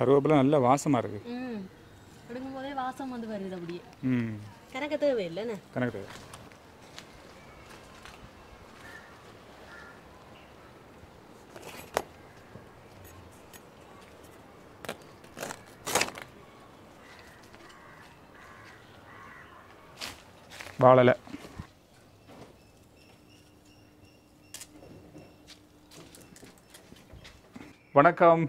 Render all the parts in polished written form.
கருவேப்பிலை நல்ல வாசமாக இருக்குது. எடுக்கும்போதே வாசம் வந்து வருது அப்படியே. ம் கணக்கு தேவை இல்லைண்ணே. கணக்கு தேவை. வாழலை. வணக்கம்.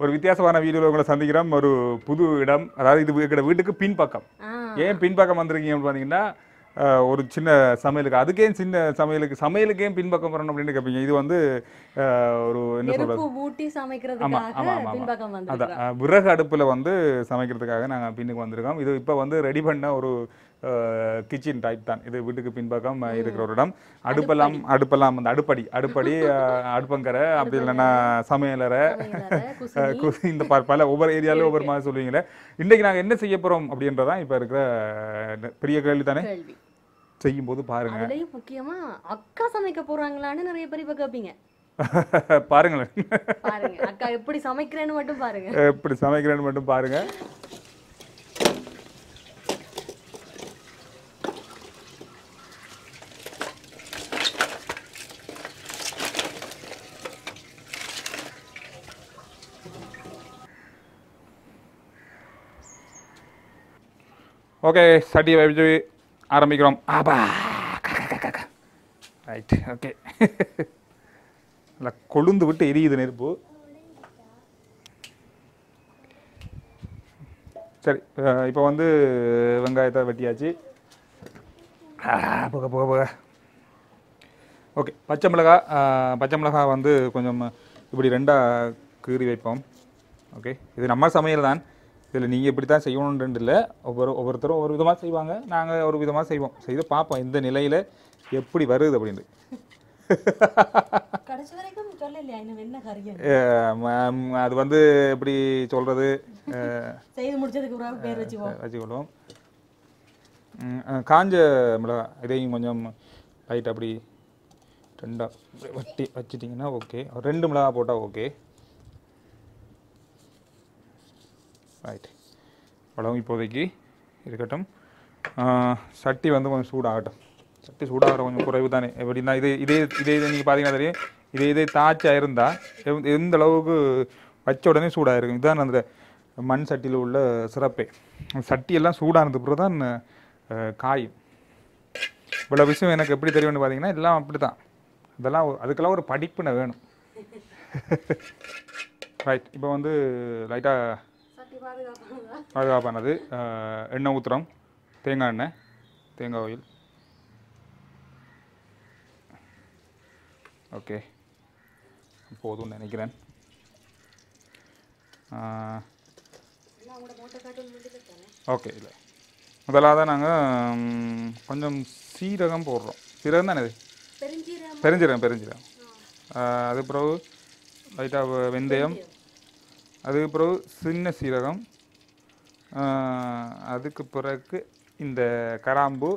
ஒரு வித்தியாசமான வீடியோவில் உங்களை சந்திக்கிறோம். ஒரு புது இடம், அதாவது இது எங்களோட வீட்டுக்கு பின்பக்கம். ஏன் பின்பக்கம் வந்திருக்கீங்கன்னு பார்த்தீங்கன்னா, ஒரு சின்ன சமையலுக்கு, அதுக்கே சின்ன சமையலுக்கே பின்பக்கம் வரணும் அப்படின்னு கேட்பீங்க. இது வந்து ஒரு என்ன சொல்றது, அதான் விறகு அடுப்பில் வந்து சமைக்கிறதுக்காக நாங்கள் பின்னுக்கு வந்திருக்கோம். இது இப்போ வந்து ரெடி பண்ண ஒரு கிச்சன் டைப் தான் இது. வீட்டுக்கு பின்பக்கம் இருக்கிற ஒரு இடம். அடுப்பெல்லாம் வந்து அடுப்படி அடுப்பங்கரை, அப்படி இல்லைன்னா சமையலறை, இந்த பல ஒவ்வொரு ஏரியாவிலும் ஒவ்வொரு மாதிரி சொல்லுவீங்களே. இன்றைக்கு நாங்கள் என்ன செய்ய போகிறோம் அப்படின்றதான் இப்போ இருக்கிற பெரிய கேள்வி தானே. செய்யும் போது பாருங்க, முக்கியமா அக்கா சமைக்க போறாங்களான்னு நிறைய பேர் இப்ப கேட்பீங்க. பாருங்களேன், அக்கா எப்படி சமைக்கிறேன்னு மட்டும் பாருங்க, எப்படி சமைக்கிறேன்னு மட்டும் பாருங்க. ஓகே, சட்டியை வைச்சு ஆரம்பிக்கிறோம். ஆபா, ரைட், ஓகே. நல்லா கொழுந்து விட்டு எரியுது நெருப்பு. சரி, இப்போ வந்து வெங்காயத்தை வெட்டியாச்சு. போக போக போக ஓகே. பச்சை மிளகாய் வந்து கொஞ்சம் இப்படி ரெண்டாக கீறி வைப்போம். ஓகே, இது நம்ம சமையல் தான். இதில் நீங்கள் இப்படி தான் செய்யணுன்றது இல்லை. ஒவ்வொருத்தரும் ஒவ்வொரு விதமாக செய்வாங்க. நாங்கள் ஒரு விதமாக செய்வோம். செய்து பார்ப்போம் இந்த நிலையில் எப்படி வருது அப்படின்ட்டு. அது வந்து எப்படி சொல்கிறது, வச்சுக்கொள்வோம். காஞ்ச மிளகாய் இதையும் கொஞ்சம் லைட் அப்படி ரெண்டாக வட்டி வச்சிட்டிங்கன்னா ஓகே. 2 மிளகாய் போட்டால் ஓகே. ரைட், அவ்வளவு இப்போதைக்கு இருக்கட்டும். சட்டி வந்து கொஞ்சம் சூடாகட்டும். சட்டி சூடாகிற கொஞ்சம் குறைவு தானே. எப்படின்னா இதே நீங்கள் பார்த்தீங்கன்னா தெரியும். இதே தாச்சா இருந்தால் எந்த அளவுக்கு வச்ச உடனே சூடாக இருக்கும். இதுதான் அந்த மண் சட்டியில் உள்ள சிறப்பே. சட்டியெல்லாம் சூடானது பிறகு தான் காயும். இவ்வளோ விஷயம் எனக்கு எப்படி தெரியும்னு பார்த்தீங்கன்னா, எல்லாம் அப்படி தான். அதுக்கெல்லாம் ஒரு படிப்புனை வேணும். ரைட், இப்போ வந்து லைட்டாக பாதுகாப்பானது எண்ணெய் ஊற்றுறோம். தேங்காய் எண்ணெய், தேங்காய் ஆயில். ஓகே, போதும்னு நினைக்கிறேன். ஓகே, இல்லை முதலாக நாங்கள் கொஞ்சம் சீரகம் போடுறோம். சீரகம் தானே இது, பெருஞ்சீரகம். அது பிறகு லைட்டாக வெந்தயம், அதுக்கு பிறகு சின்ன சீரகம், அதுக்கு பிறகு இந்த கராம்பு,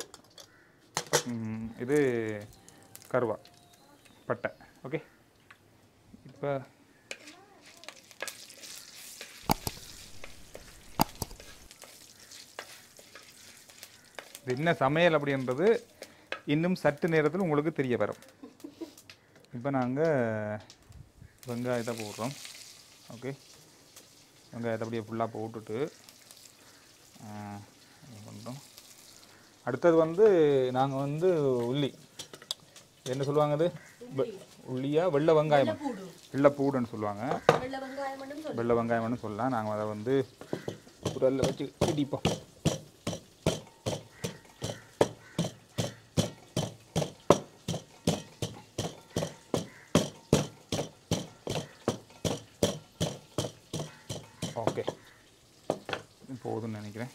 இது கருவா பட்டை. ஓகே, இப்போ இது என்ன சமையல் அப்படின்றது இன்னும் சற்று நேரத்தில் உங்களுக்கு தெரிய வரும். இப்போ நாங்கள் வெங்காயத்தை போடுறோம். ஓகே, வெங்காயத்தை அப்படியே ஃபுல்லாக போட்டுட்டு பண்ணுறோம். அடுத்தது வந்து நாங்கள் வந்து உள்ளி, என்ன சொல்லுவாங்க அது, உள்ளியா வெள்ளை வெங்காயம், வெள்ளைப்பூடுன்னு சொல்லுவாங்க. வெள்ளை வெங்காயம்னு சொல்லலாம். நாங்கள் அதை வந்து குரலில் வச்சு இடிப்போம். ஓகே, போதும்னு நினைக்கிறேன்.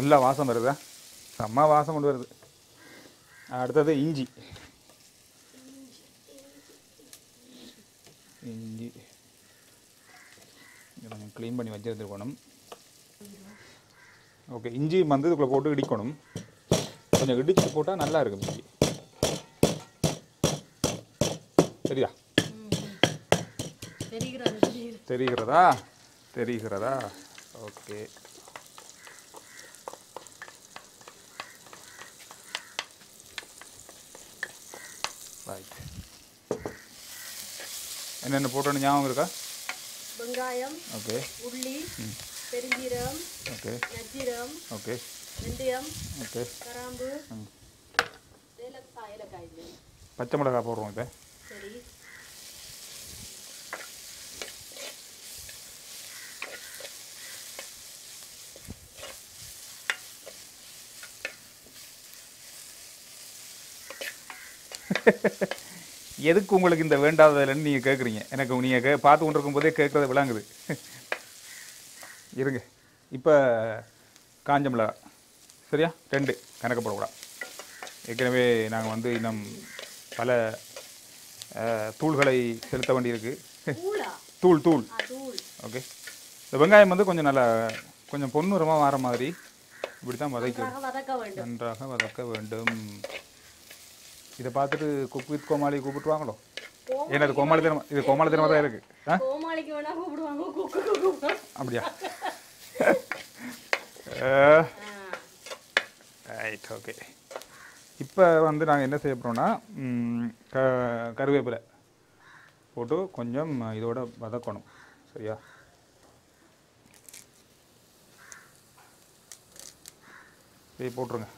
நல்லா வாசம் வருதா? செம்ம வாசம் கொண்டு வருது. அடுத்தது இஞ்சி. இஞ்சி கொஞ்சம் க்ளீன் பண்ணி வச்சுருக்கணும். ஓகே, இஞ்சி வந்து இதுக்குள்ளே போட்டு இடிக்கணும். கொஞ்சம் இடிச்சு போட்டால் நல்லா இருக்கும் இஞ்சி. சரியா? தெரிகிறதா? தெரிகிறதா? ஓகே. ரைட். என்னென்ன போட்டோன்னு ஞாபகம் இருக்கா? வெங்காயம், ஓகே, உள்ளி, பெருஞ்சீரகம், ஓகே, நஜ்ஜீரகம், ஓகே, வெந்தயம், ஓகே, கிராம்பு, ஏலக்காய், பச்சை மிளகாய் போடுறோம் இப்போ. சரி. எதுக்கு உங்களுக்கு இந்த வேண்டாததுலன்னு நீங்கள் கேட்குறீங்க. எனக்கு நீங்கள் பார்த்து கொண்டு இருக்கும் போதே கேட்குறது விளங்குது. இருங்க. இப்போ காஞ்ச மிளகா சரியா? 2 கணக்கு போடக்கூடாது. ஏற்கனவே நாங்கள் வந்து இன்னும் பல தூள்களை செலுத்த வேண்டியிருக்கு. தூள் தூள். ஓகே. இந்த வெங்காயம் வந்து கொஞ்சம் நல்லா கொஞ்சம் பொன்னிறமாக வர மாதிரி இப்படி தான் நன்றாக வதக்க வேண்டும். இதை பார்த்துட்டு குக் வித் கோமாளி கூப்பிட்டுவாங்களோ? ஏன்னா இது கோமாளித்தனம், இது கோமாளித்தனமாக தான் இருக்குது. அப்படியா? Right, okay. இப்போ வந்து நாங்கள் என்ன செய்ய போகிறோம்னா கருவேப்பிலை போட்டு கொஞ்சம் இதோட வதக்கணும். சரியா? சரி, போட்டுருங்க,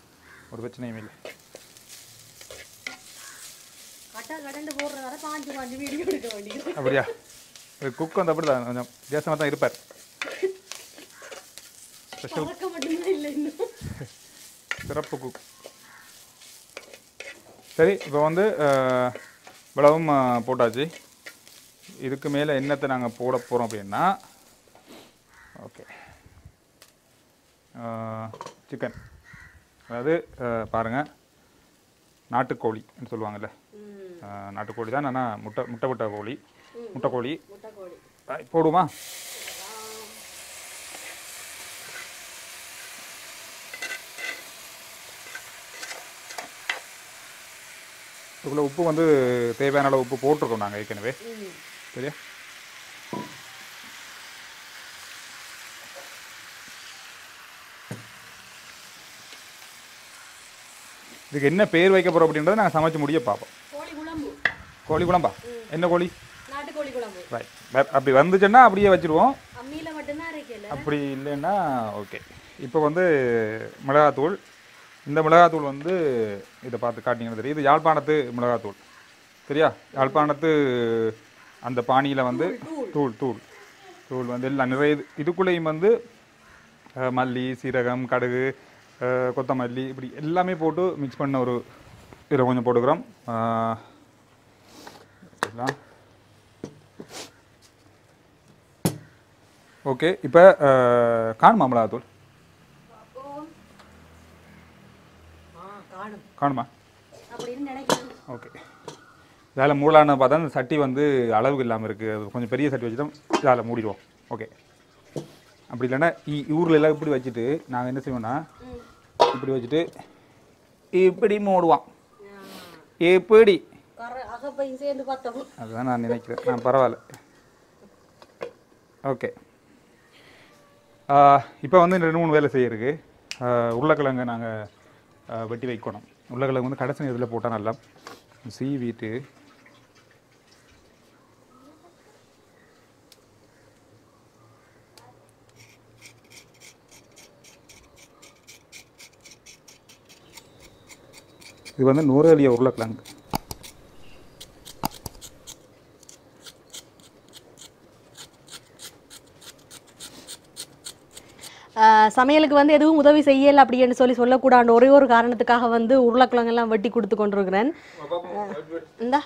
ஒரு பிரச்சனையும் இல்லை. அப்படியா? குக் வந்து அப்படி தான் கொஞ்சம் வித்தியாசமாக தான் இருப்பார். ஸ்பெஷல் சிறப்பு குக். சரி, இப்போ வந்து இவ்வளவும் போட்டாச்சு. இதுக்கு மேலே என்னத்தை நாங்கள் போட போகிறோம் அப்படின்னா, ஓகே, சிக்கன். அதாவது பாருங்கள், நாட்டுக்கோழின்னு சொல்லுவாங்கள்ல, நாட்டுக்கோழி தான். ஆனால் முட்டை கோழி, முட்டைக்கோழி போடுமா? இதுக்குள்ள உப்பு வந்து தேவையான அளவு உப்பு போட்டிருக்கோம் நாங்கள் ஏற்கனவே. சரியா? இதுக்கு என்ன பேர் வைக்க போகிறோம் அப்படின்றத நாங்கள் சமைச்சு முடிய பார்ப்போம். கோழி குழம்பா? என்ன கோழி? ரைட். அப்படி வந்துச்சுன்னா அப்படியே வச்சுருவோம். அப்படி இல்லைன்னா ஓகே. இப்போ வந்து மிளகாத்தூள். இந்த மிளகாத்தூள் வந்து இதை பார்த்து காட்டிங்கன்னா தெரியும், இது யாழ்ப்பாணத்து மிளகாத்தூள். சரியா? யாழ்ப்பாணத்து அந்த பானியில் வந்து தூள் தூள் தூள் வந்து எல்லாம் நிறைய இதுக்குள்ளேயும் வந்து மல்லி, சீரகம், கடுகு, கொத்தமல்லி இப்படி எல்லாமே போட்டு மிக்ஸ் பண்ண ஒரு இதில் கொஞ்சம் போட்டுக்கிறோம். ஓகே. இப்போ காணுமா மிளகாத்தூள்? காணுமா? ஓகே. இதில் மூடலான்னு பார்த்தா அந்த சட்டி வந்து அளவுக்கு இல்லாமல் இருக்குது. அது கொஞ்சம் பெரிய சட்டி வச்சுட்டோம், இதில் மூடிடுவோம். ஓகே. அப்படி இல்லைன்னா ஊரில் எல்லாம் இப்படி வச்சுட்டு நாங்கள் என்ன செய்வோம்னா இப்படி வச்சுட்டு இப்படி மூடுவான். எப்படி? அதுதான் நான் நினைக்கிறேன். நான் பரவாயில்ல. ஓகே. இப்போ வந்து 2-3 வேலை செய்யிருக்கு. உருளைக்கிழங்கு நாங்கள் வெட்டி வைக்கணும். உருளைக்கிழங்கு வந்து கடைசி இதில் போட்டால் நல்லா சீவிட்டு இது வந்து நூறலிய உருளைக்கிழங்கு. சமையலுக்கு வந்து எதுவும் உதவி செய்யல அப்படின்னு சொல்லக்கூடாது ஒரே ஒரு காரணத்துக்காக வந்து உருளைக்கிழங்கு எல்லாம் வெட்டி கொடுத்து கொண்டிருக்கிறேன். இந்தா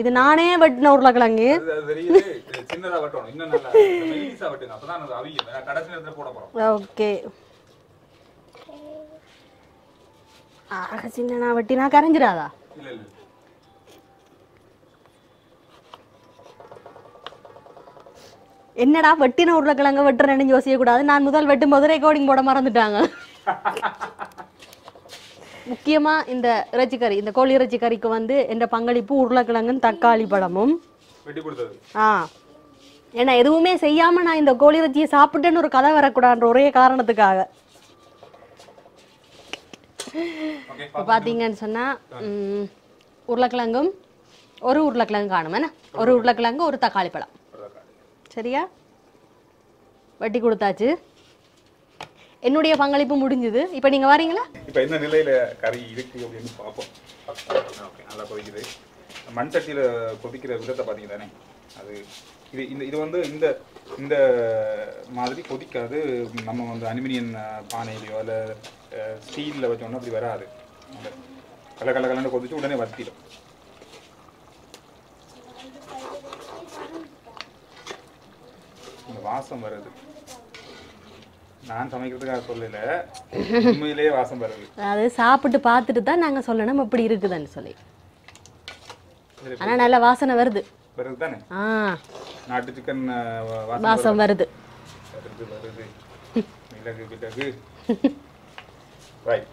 இது நானே வெட்டின உருளைக்கிழங்கு. ஓகே. சின்ன வெட்டினா கரைஞ்சிடாதா? இல்லை இல்லை என்னடா வெட்டின உருளைக்கிழங்க வெட்டுறேன்னு யோசிக்க கூடாது. நான் முதல் வெட்டும் போது ரெக்கார்டிங் போட மறந்துட்டாங்க. முக்கியமா இந்த இறைச்சிக்கறி, இந்த கோழி இறைச்சிக்கறிக்கு வந்து என்ற பங்களிப்பு உருளைக்கிழங்கும் தக்காளி பழமும் வெட்டி கொடுத்தது. ஏன்னா எதுவுமே செய்யாம நான் இந்த கோழி இறைச்சியை சாப்பிட்டேன்னு ஒரு கதை வரக்கூடாதுன்ற ஒரே காரணத்துக்காக. இப்போ பார்த்தீங்கன்னு சொன்னா உருளைக்கிழங்கும் ஒரு உருளைக்கிழங்கு காணும். என்ன ஒரு உருளைக்கிழங்கு ஒரு தக்காளி பழம் சரியா வெட்டி கொடுத்தாச்சு. என்னுடைய பங்களிப்பு முடிஞ்சது. இப்போ நீங்க வரீங்களா? இப்போ என்ன நிலையில கறி இருக்கு அப்படின்னு பார்ப்போம். ஓகே, நல்லா கொதிக்குது. மண் சட்டியில் கொதிக்கிற விதத்தை பார்த்தீங்க தானே, அது இது வந்து இந்த இந்த மாதிரி கொதிக்காது. நம்ம வந்து அலுமினியம் பானையிலையோ இல்லை ஸ்டீலில் வச்சோன்னா அப்படி வராது. கலந்து கொதிச்சு உடனே வத்திடும். இந்த வாசம் வருது. நான் சமைக்கிறதுக்காக சொல்லல, உண்மையிலேயே வாசம் வருது. அது சாப்பிட்டு பார்த்துட்டு தான் நாங்கள் சொல்லணும் இப்படி இருக்குதுன்னு சொல்லி. ஆனால் நல்ல வாசனை வருது. வருது தானே? நாட்டு சிக்கன் வாசம் வருது. வருது மிளகு மிளகு. ரைட்,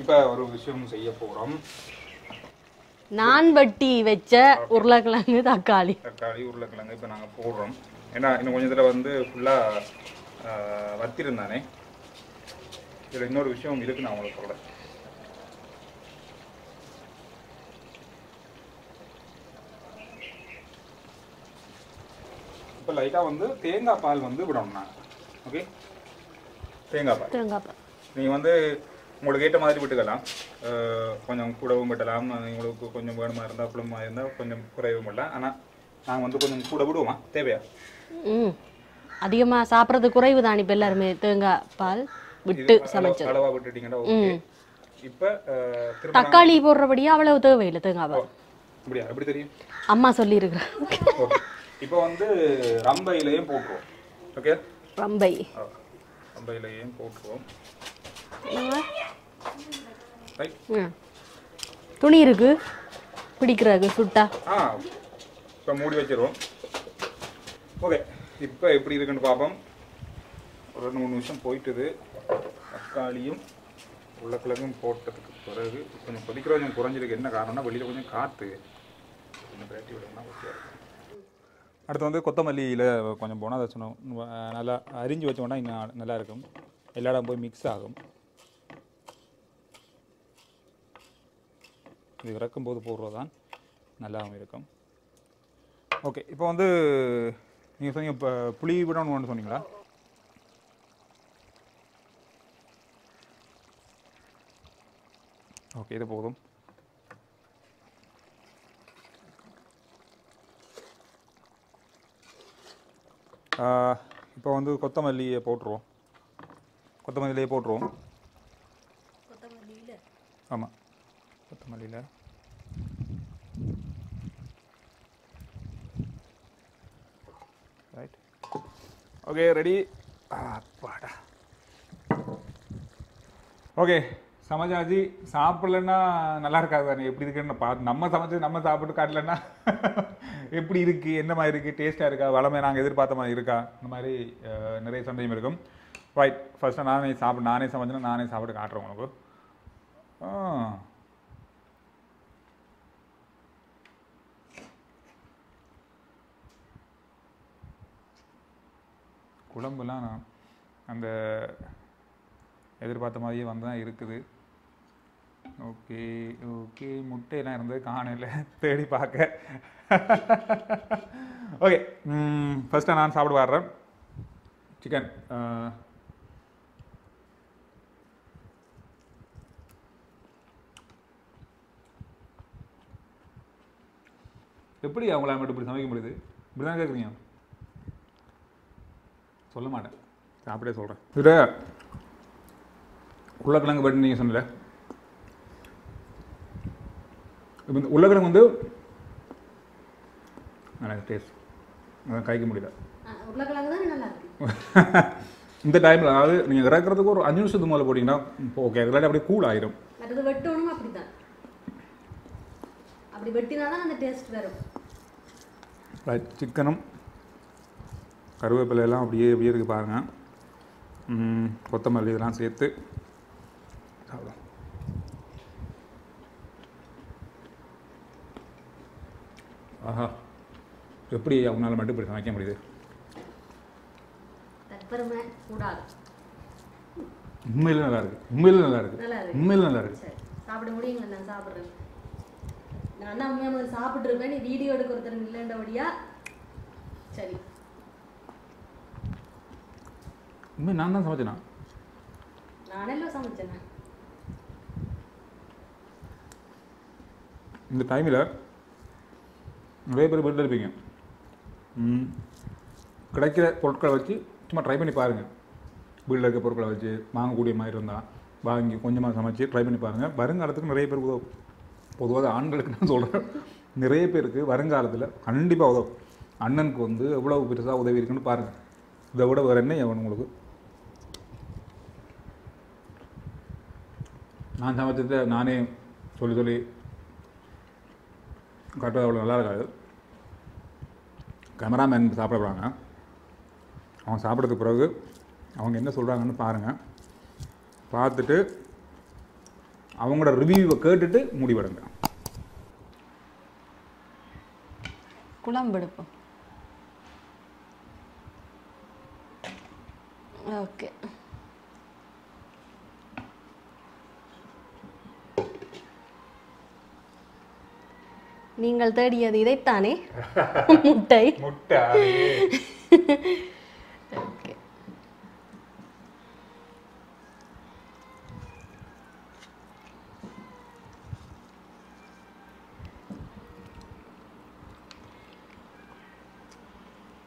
இப்போ ஒரு விஷயம் செய்ய போகிறோம். நான் வெட்டி வச்ச உருளைக்கிழங்கு தக்காளி உருளைக்கிழங்கு இப்போ நாங்கள் போடுறோம். ஏன்னா இன்னும் கொஞ்சத்தில் வந்து ஃபுல்லாக வத்திருந்தானே. இதில் இன்னொரு விஷயம் இருக்குது, நான் உங்களுக்கு சொல்கிறேன். இப்போ லைட்டாக வந்து தேங்காய் பால் வந்து விடணும் நான். ஓகே, தேங்காய் பால் நீங்கள் வந்து உங்களுக்கு ஏற்ற மாதிரி விட்டுக்கலாம். கொஞ்சம் கூடவும் விடலாம். உங்களுக்கு கொஞ்சம் வேணுமா இருந்தால் புளமா இருந்தால் கொஞ்சம் குறைவும் விடலாம். ஆனால் நாங்கள் வந்து கொஞ்சம் கூட விடுவோமா? தேவையா? அதிகமாக சாப்பிட்றது குறைவு தான். இப்போ எல்லாருமே தேங்காய் பால் விட்டு சமைச்சு அளவாக விட்டுட்டீங்கன்னா ஓகே. இப்போ தக்காளி போடுறபடியா அவ்வளவு தேவையில்லை தேங்காய் பால். அப்படியா? எப்படி தெரியும்? அம்மா சொல்லியிருக்கிறேன். இப்போ வந்து ரம்பையிலையும் போட்டுருவோம். ஓகே, ரம்பையிலையும் போட்டுருவோம். துணி இருக்கு பிடிக்கிறாங்க சுட்டா. இப்போ மூடி வச்சிருவோம். ஓகே, இப்போ எப்படி இருக்குன்னு பார்ப்போம். ஒரு 2-3 நிமிஷம் போயிட்டுது. தக்காளியும் உருளைக்கிழங்கும் போட்டதுக்கு பிறகு கொஞ்சம் கொதிக்கிற கொஞ்சம் குறைஞ்சிருக்கு. என்ன காரணம்னா வெளியில் கொஞ்சம் காற்று கொஞ்சம் பிரட்டி விடணும்னா ஓகே. அடுத்து வந்து கொத்தமல்லியில் கொஞ்சம் போனால் அதை சொன்னோம் நல்லா அரிஞ்சு வச்சோன்னா இன்னும் நல்லா இருக்கும். எல்லா இடம் போய் மிக்ஸ் ஆகும். இது இறக்கும்போது போடுறது தான் நல்லாவும் இருக்கும். ஓகே, இப்போ வந்து நீங்கள் சொன்னீங்க இப்போ புளி விடணும்னு சொன்னீங்களா? ஓகே, இது போதும். இப்போ வந்து கொத்தமல்லியை போட்டுருவோம். கொத்தமல்லியிலே போட்டுருவோம். ஆமாம், கொத்தமல்லியில் ரைட். Okay, ready. அப்பாடா. ஓகே, சமைச்சாச்சு. சாப்பிட்லன்னா நல்லா இருக்காது தானே? எப்படி இருக்குன்னு நம்ம சமைச்சு நம்ம சாப்பிட்டு காட்டலன்னா எப்படி இருக்குது, என்ன மாதிரி இருக்குது, டேஸ்ட்டாக இருக்கா, வளமை நாங்கள் எதிர்பார்த்த மாதிரி இருக்கா, இந்த மாதிரி நிறைய சந்தேகம் இருக்கும். ரைட், ஃபஸ்ட்டு நானே சமைச்சேன்னா நானே சாப்பிட்டு காட்டுறேன் உனக்கு. குழம்புலாம் அந்த எதிர்பார்த்த மாதிரியே வந்து தான் இருக்குது. ஓகே ஓகே, முட்டையெல்லாம் இருந்தது காணையில் தேடி பார்க்க. ஓகே, ஃபஸ்ட்டாக நான் சாப்பிட வர்றேன். சிக்கன் எப்படி அவங்கள மட்டும் இப்படி சமைக்க முடியுது? இப்படி தான் கேட்குறீங்க? சொல்ல மாட்டேன், அப்படியே சொல்கிறேன். இது உருளைக்கிழங்கு பட்டு நீங்கள் சொன்னல, இப்போ இந்த உருளைக்கிழங்கு வந்து எனக்கு டேஸ்ட் அதான் கைக்க முடியல. இந்த டைமில் அதாவது நீங்கள் இறக்குறதுக்கு ஒரு 5 நிமிஷத்துக்கு மேலே போட்டிங்கன்னா ஓகே, இல்லாட்டி அப்படியே கூல் ஆயிரும். மற்றது வெட்டணும் அப்படிதான். அப்படி வெட்டினாதான் அந்த டேஸ்ட் வரும். சிக்கனும் கருவேப்பிலை எல்லாம் அப்படியே அப்படியே இருக்குது பாருங்கள். கொத்தமல்லி இதெல்லாம் சேர்த்து சாப்பிடும். ஆஹா, எப்படி அவங்களால மட்டும் இப்படி சமைக்க முடியுது? தற்பெருமை கூடாது. உண்மையில நல்லா இருக்கு, உண்மையில நல்லா இருக்கு, உண்மையில நல்லா இருக்கு. சாப்பிட முடியுங்களா? நான் சாப்பிட்றேன். நான் உண்மையாக சாப்பிட்ருப்பேன். நீ வீடியோ எடுக்க ஒருத்தர் இல்லைன்றபடியா? சரி, உண்மை நான் தான் சமைச்சேனா? நானெல்லாம் சமைச்சேன். இந்த டைமில் நிறைய பேர் வீட்டில் இருப்பீங்க. கிடைக்கிற பொருட்களை வச்சு சும்மா ட்ரை பண்ணி பாருங்கள். வீட்டில் இருக்க பொருட்களை வச்சு வாங்கக்கூடிய மாதிரி இருந்தால் வாங்கி கொஞ்சமாக சமைச்சு ட்ரை பண்ணி பாருங்கள். வருங்காலத்துக்கு நிறைய பேர் உதவும். பொதுவாக ஆண்களுக்கு நான் சொல்கிறேன், நிறைய பேருக்கு வருங்காலத்தில் கண்டிப்பாக உதவும். அண்ணனுக்கு வந்து எவ்வளோ பெருசாக உதவி இருக்குன்னு பாருங்கள். இதை விட வேறு என்ன வேணும் உங்களுக்கு? நான் சமைச்சதை நானே சொல்லி சொல்லி கரெக்டாக அவ்வளோ நல்லா இருக்காது. கேமராமேன் சாப்பிட போகிறாங்க. அவங்க சாப்பிட்றதுக்கு பிறகு அவங்க என்ன சொல்கிறாங்கன்னு பாருங்கள். பார்த்துட்டு அவங்களோட ரிவ்யூவை கேட்டுட்டு முடிவெடுங்க. குழம்பு எடுப்போம். ஓகே, நீங்கள் தேடியது இதைத்தானே? முட்டை. முட்டை. ஓகே,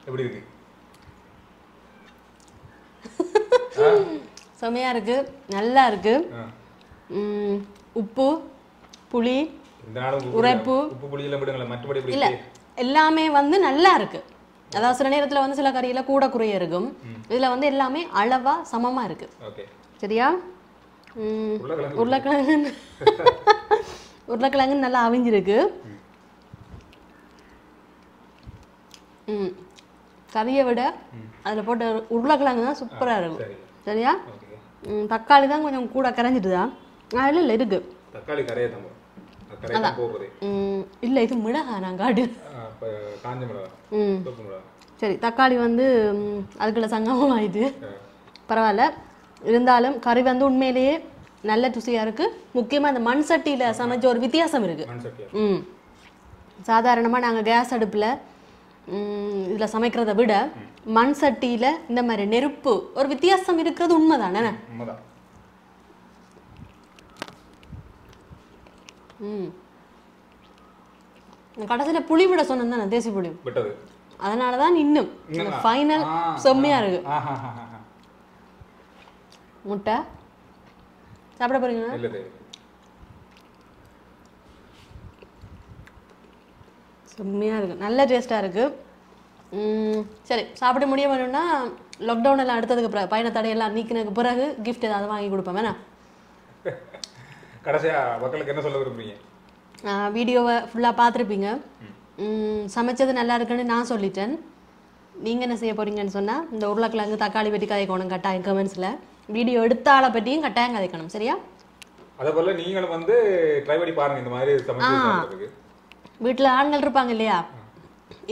எப்படி இருக்கு? செமையா இருக்கு, நல்லா இருக்கு. உப்பு, புளி, உரைப்பு, உப்பு புளி எல்லாம் விடுங்களேன், மற்றபடி இல்ல எல்லாமே வந்து நல்லா இருக்கு. அதாவது சில நேரத்துல வந்து சில கறியில கூட குறைய இருக்கும். இதுல வந்து எல்லாமே அளவா சமமா இருக்கு. சரியா? உருளைக்கிழங்கு உருளைக்கிழங்கு நல்லா அவிஞ்சிருக்கு. கறியை விட அதுல போட்ட உருளைக்கிழங்கு தான் சூப்பரா இருக்கும். சரியா? தக்காளி தான் கொஞ்சம் கூட கரைஞ்சிட்டுதான். அதுல இல்லை இருக்கு தக்காளி கரையை தான் இல்ல, இது மிளகா நான் காட்டு. காஞ்ச மிளகா. சரி, தக்காளி வந்து அதுக்குள்ள சங்கமம் ஆயிட்டு பரவாயில்ல. இருந்தாலும் கறி வந்து உண்மையிலேயே நல்ல ருசியா இருக்கு. முக்கியமா அந்த மண் சட்டியில சமைச்ச ஒரு வித்தியாசம் இருக்கு. சாதாரணமா நாங்க கேஸ் அடுப்புல இதுல சமைக்கிறத விட மண் சட்டியில இந்த மாதிரி நெருப்பு ஒரு வித்தியாசம் இருக்கிறது உண்மைதானே? கடைசியில புளி விட சொன்னேன், தேசி புளி. அதனாலதான் இன்னும் ஃபைனல் செம்மையா இருக்கு. முட்டை சாப்பிட போறீங்க? செம்மையா இருக்கு, நல்ல டேஸ்டா இருக்கு. சரி, சாப்பிட முடிய வேணும்னா லாக்டவுன் எல்லாம் எடுத்ததுக்கு பிறகு பயண தடையெல்லாம் நீக்கினதுக்கு பிறகு கிஃப்ட் ஏதாவது வாங்கி கொடுப்பேன் வேணா. கடைசியா மக்களுக்கு என்ன சொல்ல விரும்புறீங்க? வீடியோவை ஃபுல்லாக பார்த்துருப்பீங்க. சமைச்சது நல்லா இருக்குன்னு நான் சொல்லிட்டேன். நீங்கள் என்ன செய்ய போறீங்கன்னு சொன்னால் இந்த உருளைக்கிழங்கு தக்காளி பற்றி கதைக்கணும் கட்டாயம் கமெண்ட்ஸில். வீடியோ எடுத்த ஆளை பற்றியும் கட்டாயம் கதைக்கணும். சரியா? அதே போல் நீங்களும் வந்து ட்ரை பண்ணி பாருங்கள் இந்த மாதிரி சமைச்சு. வீட்டில் ஆண்கள் இருப்பாங்க இல்லையா?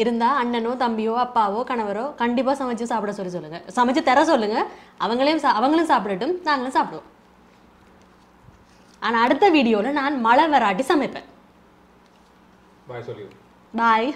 இருந்தால் அண்ணனோ தம்பியோ அப்பாவோ கணவரோ கண்டிப்பாக சமைச்சு சாப்பிட சொல்லுங்கள். சமைச்சு தர சொல்லுங்கள். அவங்களும் சாப்பிடட்டும், நாங்களும் சாப்பிடுவோம். ஆனால் அடுத்த வீடியோவில் நான் மழை வராட்டி சமைப்பேன். பாய் சொல்லி. பாய்.